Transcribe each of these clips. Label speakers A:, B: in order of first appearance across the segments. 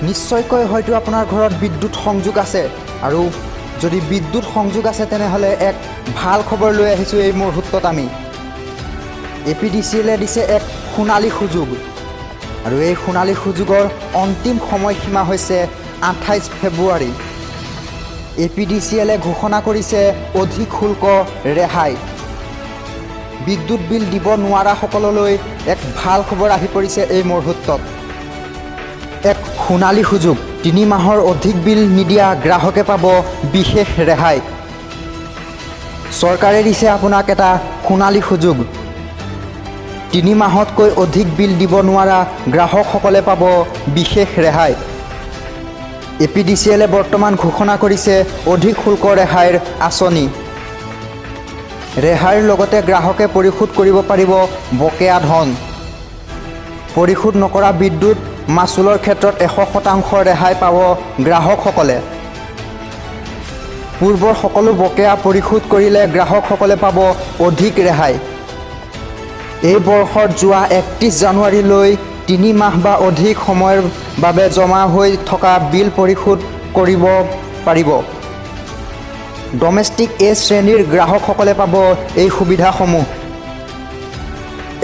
A: নিশ্চয়কৈ হয়তো আপোনাৰ ঘৰত বিদ্যুৎ সংযোগ আছে আৰু যদি বিদ্যুৎ সংযোগ আছে তেনেহ'লে এক ভাল খবৰ লৈ আহিছোঁ এই মুহূৰ্তত আমি APDCL দিছে এক সোণালী সুযোগ আৰু এই সোণালী সুযোগৰ অন্তিম সময়সীমা হৈছে 28 ফেব্ৰুৱাৰী APDCL ঘোষণা কৰিছে অধিক শুল্ক ৰেহাই বিদ্যুৎ বিল দিব নোৱাৰাসকললৈ এক ভাল খবৰ আহি পৰিছে এই মুহূৰ্তত এক সোণালী সুযোগ 3 মাহৰ অধিক বিল নিদিয়া গ্ৰাহকে পাব বিশেষ ৰেহাই চৰকাৰে দিছে আপোনাক এটা সোণালী সুযোগ 3 মাহতকৈ অধিক বিল দিব নোৱাৰা গ্ৰাহকসকলে পাব বিশেষ ৰেহাই APDCL বৰ্তমান ঘোষণা কৰিছে অধিক শুল্ক ৰেহাইৰ আঁচনি ৰেহাইৰ লগতে গ্ৰাহকে পৰিশোধ কৰিব পাৰিব বকেয়া ধন পৰিশোধ নকৰা বিদ্যুৎ মাচুলৰ ক্ষেত্ৰত 100% ৰেহাই পাব গ্ৰাহকসকলে পূৰ্বৰ সকলো বকেয়া পৰিশোধ কৰিলে গ্ৰাহকসকলে পাব অধিক ৰেহাই এই বৰ্ষৰ যোৱা 31 জানুৱাৰীলৈ 3 মাহ বা অধিক সময়ৰ বাবে জমা হৈ থকা বিল পৰিশোধ কৰিব পাৰিব ডমেষ্টিক এ শ্ৰেণীৰ গ্ৰাহকসকলে পাব এই সুবিধাসমূহ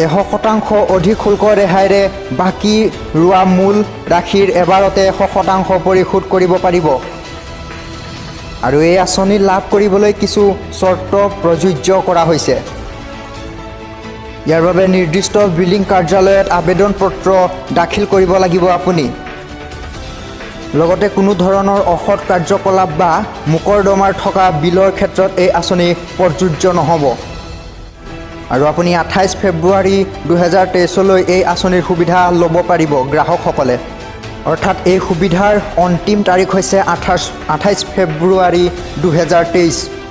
A: 100% অধিক শুল্ক ৰেহাইৰে বাকী ৰোৱা মূল ৰাশিৰ এবাৰতে 100% পৰিশোধ কৰিব পাৰিব আৰু এই আঁচনি লাভ কৰিবলৈ কিছু চৰ্ত প্ৰযোজ্য কৰা হৈছে ইয়াৰ বাবে নিৰ্দিষ্ট বিলিং কাৰ্যালয়ত আবেদন পত্ৰ দাখিল কৰিব লাগিব আপুনি লগতে কোনো ধৰণৰ অসৎ কাৰ্যকলাপ বা মোকৰ্দমাৰ থকা বিলৰ ক্ষেত্ৰত এই আঁচনি প্ৰযোজ্য নহ'ব আৰু আপুনি 28 ফেব্ৰুৱাৰী 2023 লৈ এই আঁচনিৰ সুবিধা ল'ব পাৰিব গ্ৰাহকসকলে অৰ্থাৎ এই সুবিধাৰ অন্তিম তাৰিখ হৈছে 28 ফেব্ৰুৱাৰী 2023